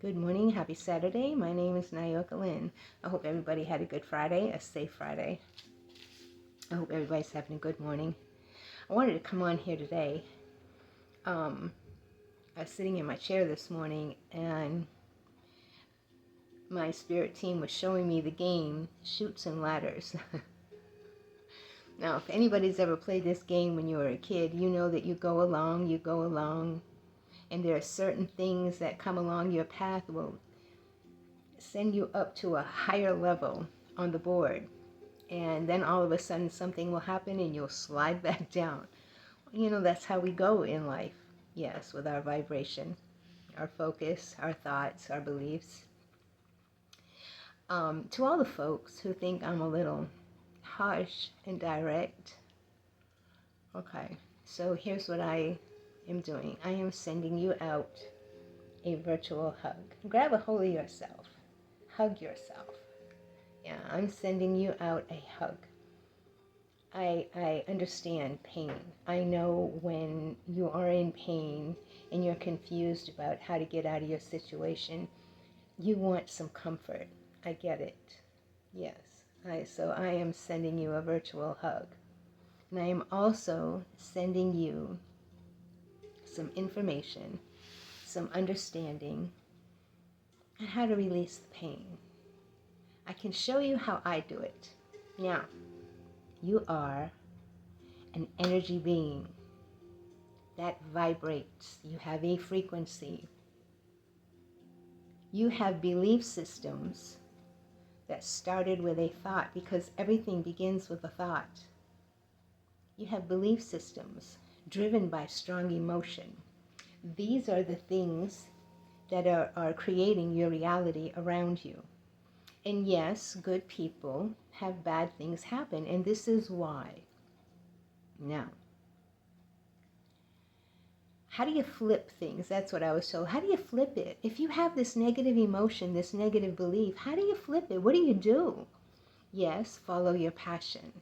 Good morning. Happy Saturday. My name is Nayoka Lynn. I hope everybody had a good Friday, a safe Friday. I hope everybody's having a good morning. I wanted to come on here today. I was sitting in my chair this morning and my spirit team was showing me the game Chutes and Ladders. Now, if anybody's ever played this game when you were a kid, you know that you go along, and there are certain things that come along your path will send you up to a higher level on the board. And then all of a sudden something will happen and you'll slide back down. You know, that's how we go in life. Yes, with our vibration, our focus, our thoughts, our beliefs. To all the folks who think I'm a little harsh and direct, okay, so here's what I am doing. I am sending you out a virtual hug. Grab a hold of yourself. Hug yourself. Yeah, I'm sending you out a hug. I understand pain. I know when you are in pain and you're confused about how to get out of your situation, you want some comfort. I get it. Yes. So I am sending you a virtual hug. And I am also sending you some information, some understanding on how to release the pain. I can show you how I do it. Now, you are an energy being that vibrates. You have a frequency. You have belief systems that started with a thought, because everything begins with a thought. You have belief systems driven by strong emotion. These are the things that are creating your reality around you. And yes, good people have bad things happen, and this is why. Now, how do you flip things? That's what I was told. How do you flip it? If you have this negative emotion, this negative belief, how do you flip it? What do you do? Yes, follow your passion.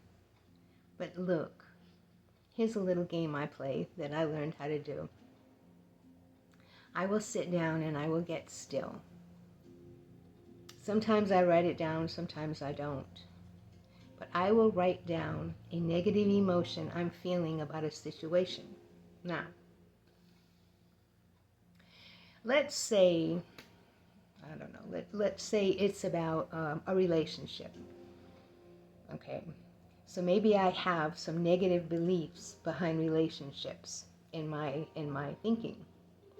But look, here's a little game I play that I learned how to do. I will sit down and I will get still. Sometimes I write it down, sometimes I don't. But I will write down a negative emotion I'm feeling about a situation. Now, let's say, I don't know, let's say it's about a relationship. Okay, so maybe I have some negative beliefs behind relationships in my thinking,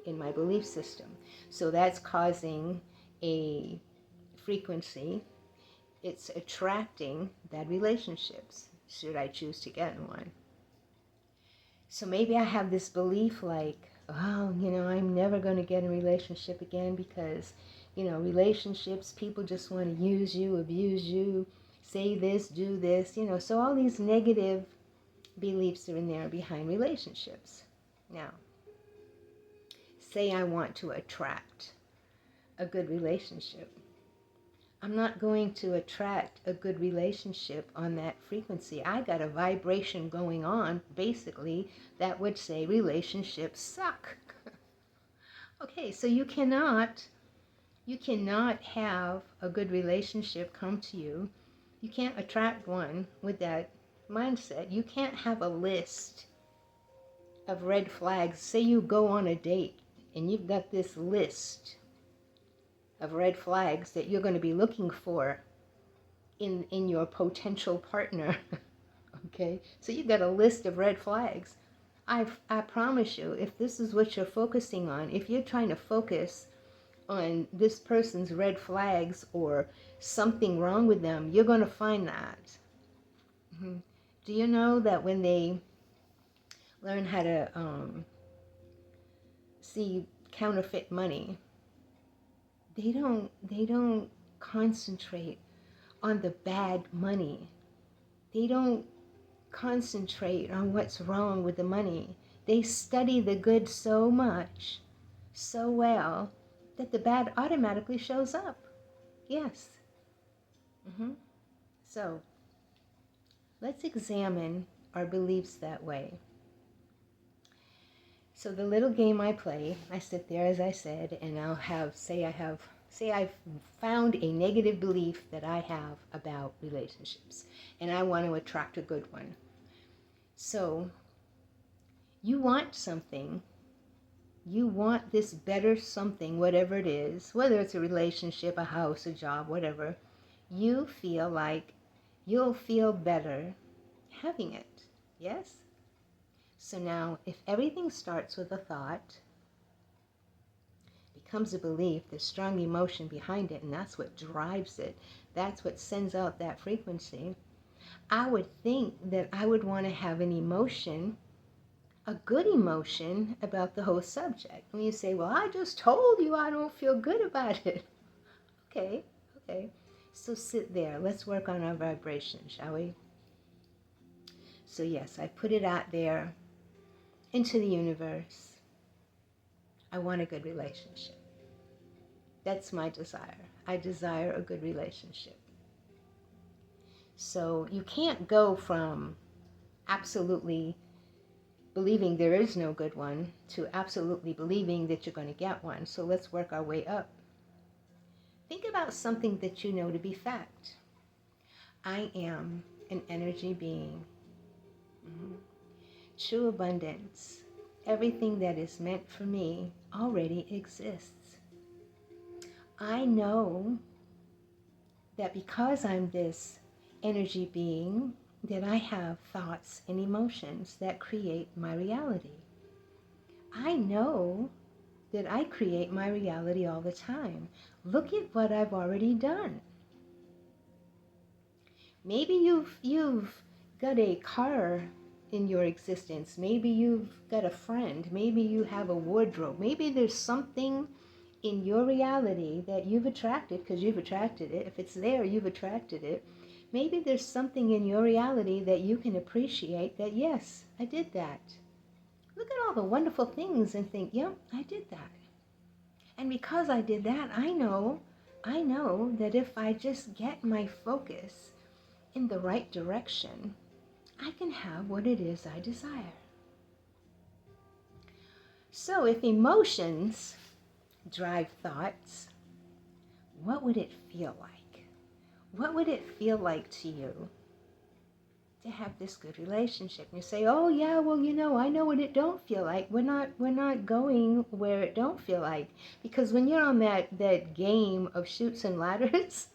in my belief system. So that's causing a frequency. It's attracting bad relationships, should I choose to get in one. So maybe I have this belief like, oh, I'm never going to get in a relationship again because, relationships, people just want to use you, abuse you, say this, do this, So all these negative beliefs are in there behind relationships. Now, say I want to attract a good relationship. I'm not going to attract a good relationship on that frequency. I got a vibration going on, basically, that would say relationships suck. Okay, so you cannot have a good relationship come to you. You can't attract one with that mindset. You can't have a list of red flags. Say you go on a date and you've got this list of red flags that you're going to be looking for in your potential partner. Okay, so you've got a list of red flags. I promise you, if this is what you're focusing on, if you're trying to focus on this person's red flags or something wrong with them, you're going to find that. Mm-hmm. Do you know that when they learn how to see counterfeit money, they don't concentrate on the bad money. They don't concentrate on what's wrong with the money. They study the good so much, so well, that the bad automatically shows up. Yes. So, let's examine our beliefs that way. So the little game I play, I sit there, as I said, and say I've found a negative belief that I have about relationships, and I want to attract a good one. So you want something, you want this better something, whatever it is, whether it's a relationship, a house, a job, whatever, you feel like you'll feel better having it. Yes? So now, if everything starts with a thought, becomes a belief, there's strong emotion behind it, and that's what drives it, that's what sends out that frequency, I would think that I would want to have an emotion, a good emotion about the whole subject. When you say, well, I just told you I don't feel good about it. Okay. So sit there. Let's work on our vibration, shall we? So yes, I put it out there into the universe. I want a good relationship. That's my desire. I desire a good relationship. So you can't go from absolutely believing there is no good one to absolutely believing that you're going to get one. So let's work our way up. Think about something that you know to be fact. I am an energy being. True abundance. Everything that is meant for me already exists. I know that because I'm this energy being, that I have thoughts and emotions that create my reality. I know that I create my reality all the time. Look at what I've already done. Maybe you've got a car in your existence. Maybe you've got a friend. Maybe you have a wardrobe. Maybe there's something in your reality that you've attracted because you've attracted it. If it's there, you've attracted it. Maybe there's something in your reality that you can appreciate that, yes, I did that. Look at all the wonderful things and think, yep, I did that. And because I did that, I know that if I just get my focus in the right direction, I can have what it is I desire. So if emotions drive thoughts, what would it feel like? What would it feel like to you to have this good relationship? And you say, oh yeah, well, I know what it don't feel like. We're not going where it don't feel like. Because when you're on that game of chutes and ladders,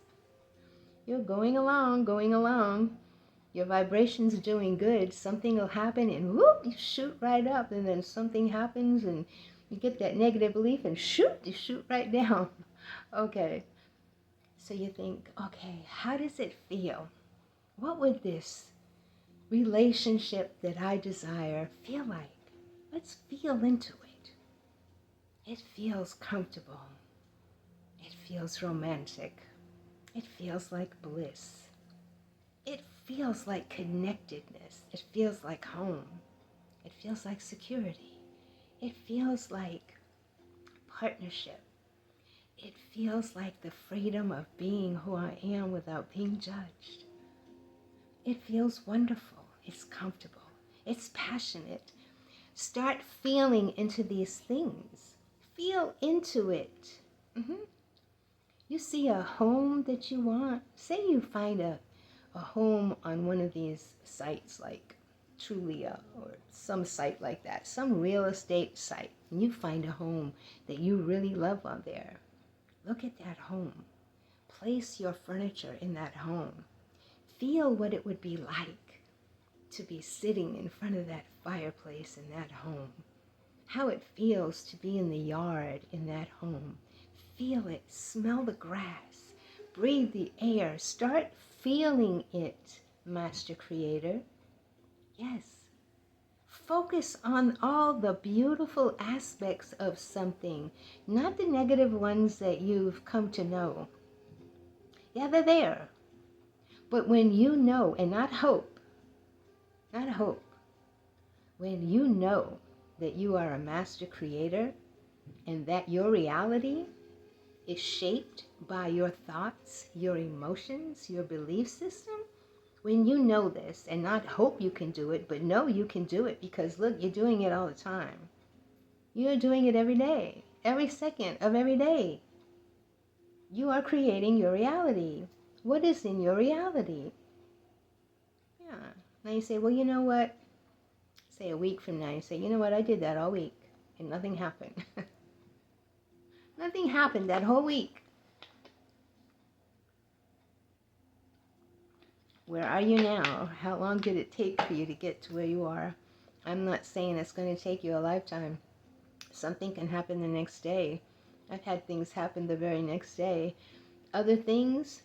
you're going along. Your vibration's doing good. Something will happen and whoop, you shoot right up. And then something happens and you get that negative belief and shoot, you shoot right down. Okay. So you think, okay, how does it feel? What would this relationship that I desire feel like? Let's feel into it. It feels comfortable. It feels romantic. It feels like bliss. It feels like connectedness. It feels like home. It feels like security. It feels like partnership. It feels like the freedom of being who I am without being judged. It feels wonderful. It's comfortable. It's passionate. Start feeling into these things. Feel into it. You see a home that you want. Say you find a home on one of these sites like Trulia or some site like that, some real estate site, and you find a home that you really love on there. Look at that home. Place your furniture in that home. Feel what it would be like to be sitting in front of that fireplace in that home. How it feels to be in the yard in that home. Feel it. Smell the grass. Breathe the air. Start feeling it, Master Creator. Yes. Focus on all the beautiful aspects of something, not the negative ones that you've come to know. Yeah, they're there. But when you know, and not hope, when you know that you are a Master Creator and that your reality is shaped by your thoughts, your emotions, your belief system, when you know this, and not hope you can do it, but know you can do it because look, you're doing it all the time. You're doing it every day, every second of every day. You are creating your reality. What is in your reality? Yeah. Now you say, well, you know what? Say a week from now, you say, you know what? I did that all week and nothing happened. Nothing happened that whole week. Where are you now? How long did it take for you to get to where you are? I'm not saying it's going to take you a lifetime. Something can happen the next day. I've had things happen the very next day. Other things,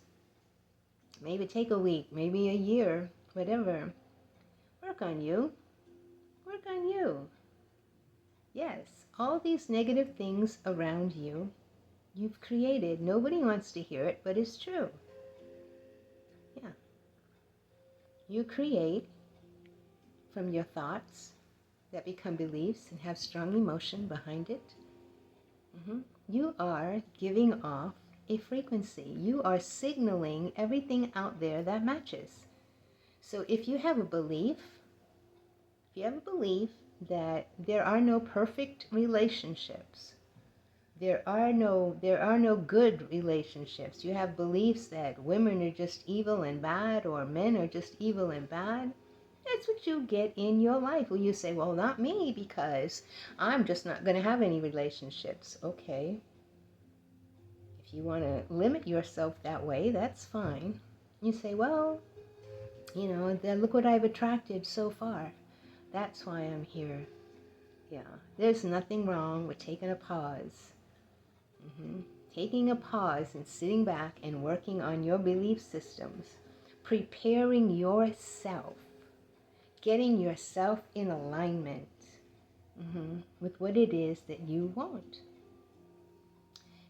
maybe take a week, maybe a year, whatever. Work on you. Work on you. Yes, all these negative things around you, you've created. Nobody wants to hear it, but it's true. Yeah. You create from your thoughts that become beliefs and have strong emotion behind it. You are giving off a frequency. You are signaling everything out there that matches. So if you have a belief, that there are no perfect relationships, there are no good relationships. You have beliefs that women are just evil and bad, or men are just evil and bad. That's what you get in your life. Well, you say, well, not me, because I'm just not going to have any relationships. Okay. If you want to limit yourself that way, that's fine. You say, well, look what I've attracted so far. That's why I'm here. Yeah. There's nothing wrong with taking a pause. Taking a pause and sitting back and working on your belief systems. Preparing yourself. Getting yourself in alignment with what it is that you want.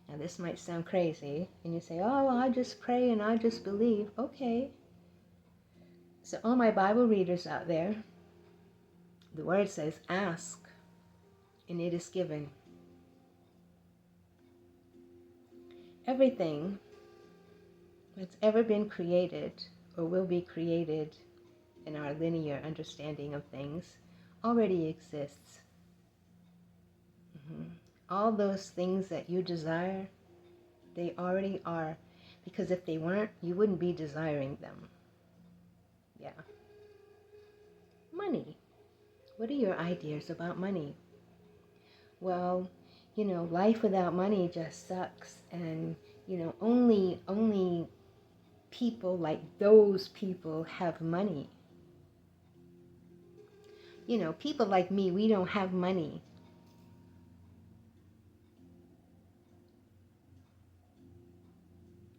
Now this might sound crazy, and you say, oh, I just pray and I just believe. Okay. So all my Bible readers out there, the word says, ask, and it is given. Everything that's ever been created or will be created in our linear understanding of things already exists. All those things that you desire, they already are. Because if they weren't, you wouldn't be desiring them. Yeah. Money. What are your ideas about money? Well, life without money just sucks. And, only people like those people have money. People like me, we don't have money.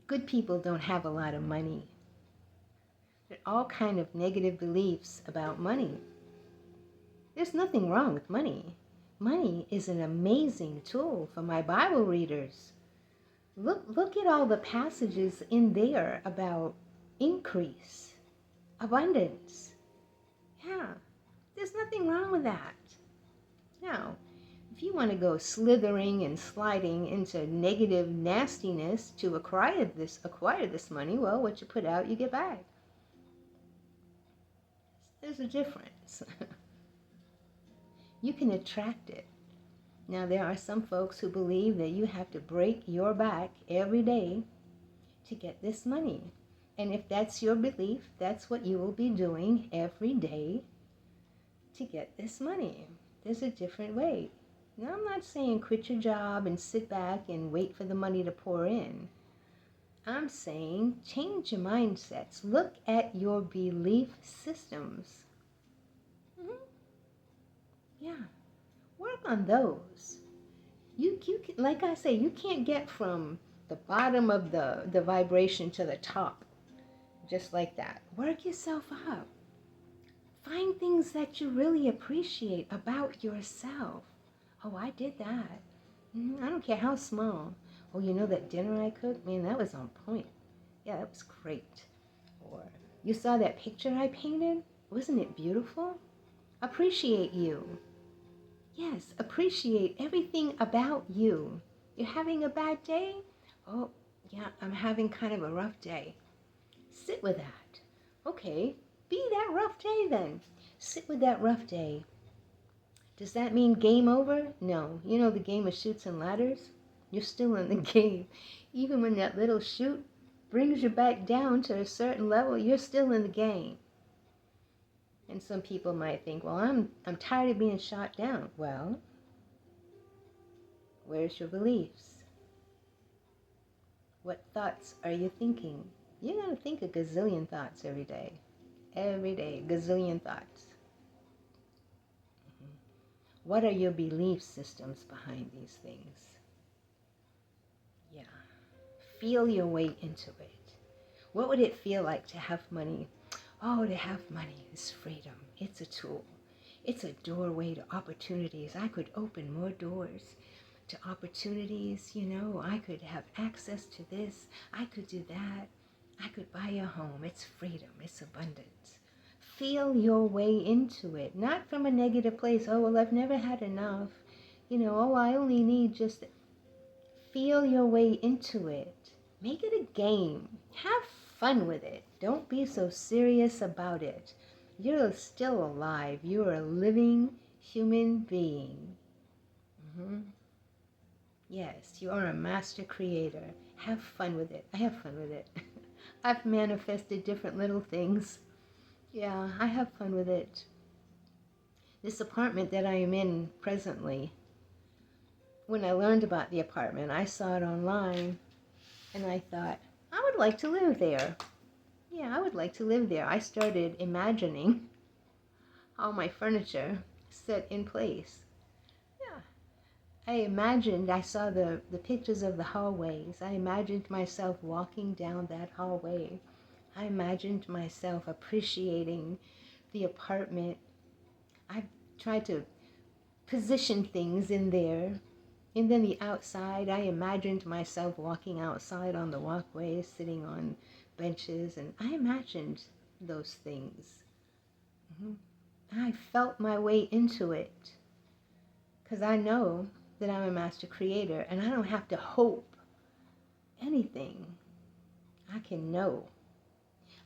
Good people don't have a lot of money. There are all kind of negative beliefs about money. There's nothing wrong with money. Money is an amazing tool for my Bible readers. Look at all the passages in there about increase, abundance. Yeah, there's nothing wrong with that. Now, if you want to go slithering and sliding into negative nastiness to acquire this money, well, what you put out, you get back. There's a difference. You can attract it. Now, there are some folks who believe that you have to break your back every day to get this money. And if that's your belief, that's what you will be doing every day to get this money. There's a different way. Now, I'm not saying quit your job and sit back and wait for the money to pour in. I'm saying change your mindsets. Look at your belief systems. Yeah. Work on those. You can, like I say, you can't get from the bottom of the vibration to the top just like that. Work yourself up. Find things that you really appreciate about yourself. Oh, I did that. I don't care how small. Oh, that dinner I cooked? Man, that was on point. Yeah, that was great. Or you saw that picture I painted? Wasn't it beautiful? Appreciate you. Yes, appreciate everything about you. You're having a bad day? Oh, yeah, I'm having kind of a rough day. Sit with that. Okay, be that rough day then. Sit with that rough day. Does that mean game over? No. You know the game of chutes and ladders? You're still in the game. Even when that little chute brings you back down to a certain level, you're still in the game. And some people might think, well, I'm tired of being shot down. Well, where's your beliefs? What thoughts are you thinking? You're going to think a gazillion thoughts every day. Every day, gazillion thoughts. What are your belief systems behind these things? Yeah. Feel your way into it. What would it feel like to have money? Oh, to have money is freedom. It's a tool. It's a doorway to opportunities. I could open more doors to opportunities. You know, I could have access to this. I could do that. I could buy a home. It's freedom. It's abundance. Feel your way into it. Not from a negative place. Oh, well, I've never had enough. You know, oh, I only need just... Feel your way into it. Make it a game. Have fun with it. Don't be so serious about it. You're still alive. You're a living human being. Yes, you are a master creator. Have fun with it. I have fun with it. I've manifested different little things. Yeah, I have fun with it. This apartment that I am in presently, when I learned about the apartment, I saw it online and I thought, I would like to live there. Yeah, I would like to live there. I started imagining all my furniture set in place. Yeah, I saw the pictures of the hallways. I imagined myself walking down that hallway. I imagined myself appreciating the apartment. I tried to position things in there. And then the outside, I imagined myself walking outside on the walkway, sitting on benches, and I imagined those things. I felt my way into it because I know that I'm a master creator and I don't have to hope anything. I can know.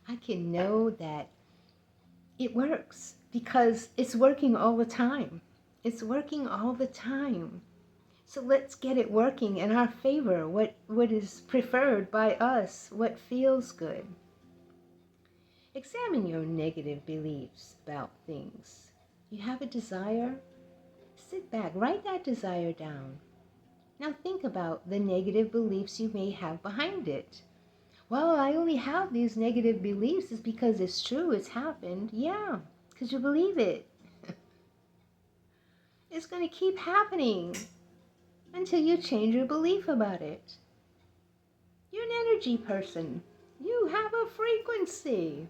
I can know that it works because it's working all the time. It's working all the time. So let's get it working in our favor, what is preferred by us, what feels good. Examine your negative beliefs about things. You have a desire? Sit back, write that desire down. Now think about the negative beliefs you may have behind it. Well, I only have these negative beliefs is because it's true, it's happened. Yeah, because you believe it. It's going to keep happening until you change your belief about it. You're an energy person. You have a frequency.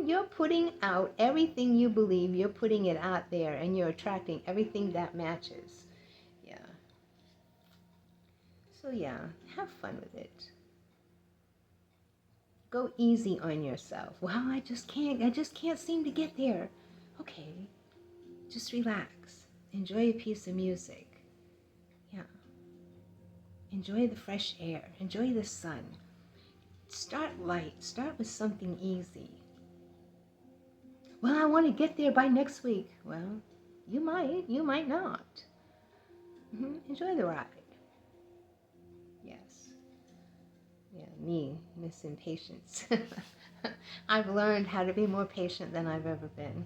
You're putting out everything you believe. You're putting it out there and you're attracting everything that matches. Yeah. So yeah, have fun with it. Go easy on yourself. Well, I just can't seem to get there. Okay, just relax. Enjoy a piece of music. Yeah. Enjoy the fresh air. Enjoy the sun. Start light. Start with something easy. Well, I want to get there by next week. Well, you might not. Enjoy the ride. Yes. Yeah, me, Miss Impatience. I've learned how to be more patient than I've ever been.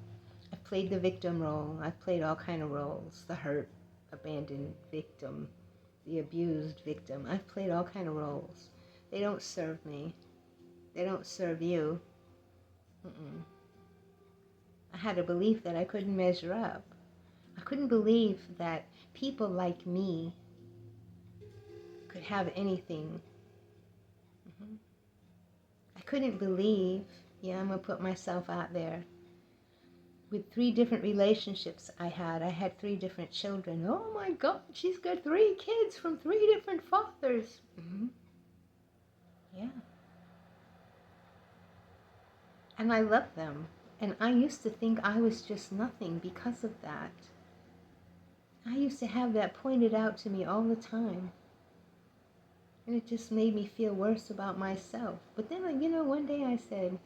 I've played the victim role. I've played all kind of roles. The hurt, abandoned victim, the abused victim. I've played all kind of roles. They don't serve me. They don't serve you. I had a belief that I couldn't measure up. I couldn't believe that people like me could have anything. I couldn't believe, yeah, I'm going to put myself out there. With 3 different relationships I had 3 different children. Oh my God, she's got 3 kids from 3 different fathers. Yeah. And I love them. And I used to think I was just nothing because of that. I used to have that pointed out to me all the time. And it just made me feel worse about myself. But then, one day I said,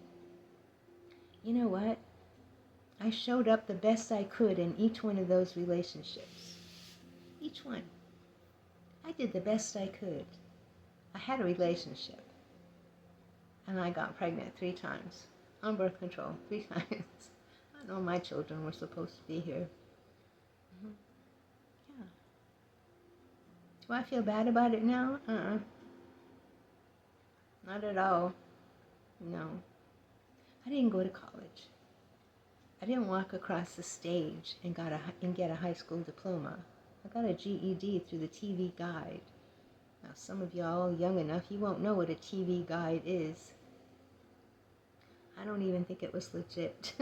you know what? I showed up the best I could in each one of those relationships. Each one. I did the best I could. I had a relationship. And I got pregnant 3 times. On birth control, 3 times. I know my children were supposed to be here. Yeah. Do I feel bad about it now? Not at all. No. I didn't go to college. I didn't walk across the stage and get a high school diploma. I got a GED through the TV guide. Now, some of y'all young enough, you won't know what a TV guide is. I don't even think it was legit.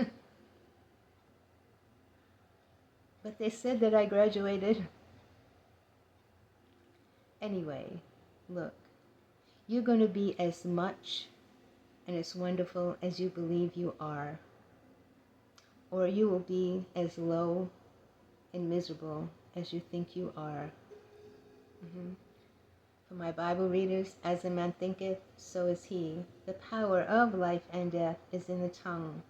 But they said that I graduated. Anyway, look, you're going to be as much and as wonderful as you believe you are, or you will be as low and miserable as you think you are. For my Bible readers, as a man thinketh, so is he. The power of life and death is in the tongue.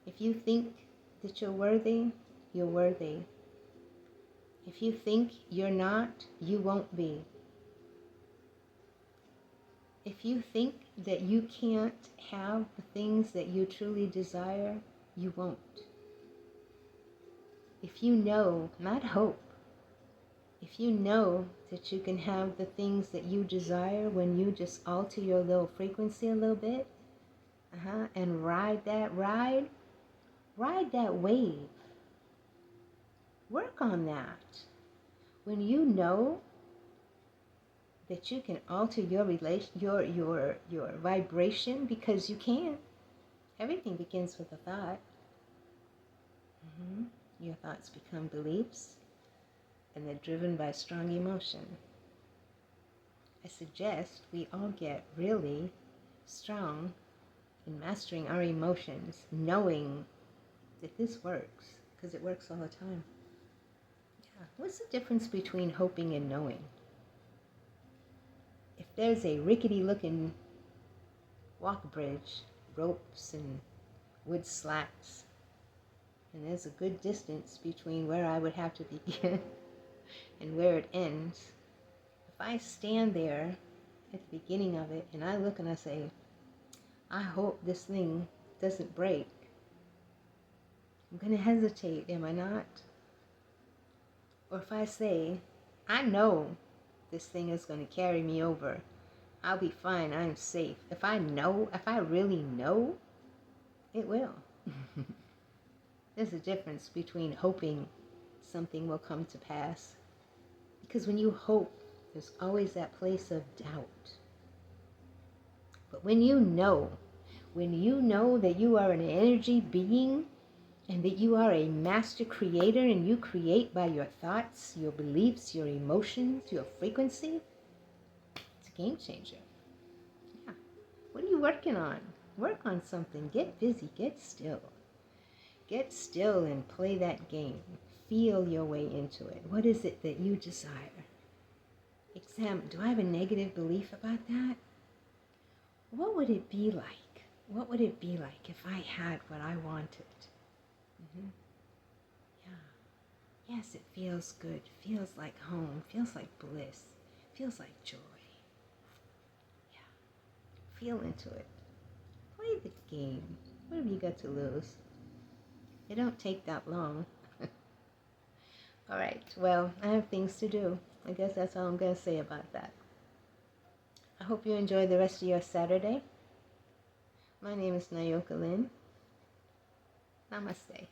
If you think that you're worthy, you're worthy. If you think you're not, you won't be. If you think that you can't have the things that you truly desire, you won't. If you know, not hope, if you know that you can have the things that you desire when you just alter your little frequency a little bit, and ride that wave. Work on that. When you know that you can alter your vibration, because you can. Everything begins with a thought. Your thoughts become beliefs, and they're driven by strong emotion. I suggest we all get really strong in mastering our emotions, knowing that this works, because it works all the time. Yeah. What's the difference between hoping and knowing? If there's a rickety-looking walk bridge, ropes and wood slats, and there's a good distance between where I would have to begin and where it ends, if I stand there at the beginning of it and I look and I say, I hope this thing doesn't break, I'm going to hesitate, am I not? Or if I say, I know this thing is going to carry me over, I'll be fine, I'm safe. If I really know, it will. There's a difference between hoping something will come to pass. Because when you hope, there's always that place of doubt. But when you know that you are an energy being, and that you are a master creator, and you create by your thoughts, your beliefs, your emotions, your frequency, it's a game changer. Yeah. What are you working on? Work on something. Get busy. Get still. Get still and play that game. Feel your way into it. What is it that you desire? Examine, do I have a negative belief about that? What would it be like? What would it be like if I had what I wanted? Yeah. Yes, it feels good. Feels like home. Feels like bliss. Feels like joy. Yeah. Feel into it. Play the game. What have you got to lose? It don't take that long. All right. Well, I have things to do. I guess that's all I'm going to say about that. I hope you enjoy the rest of your Saturday. My name is Nayoka Lynn. Namaste.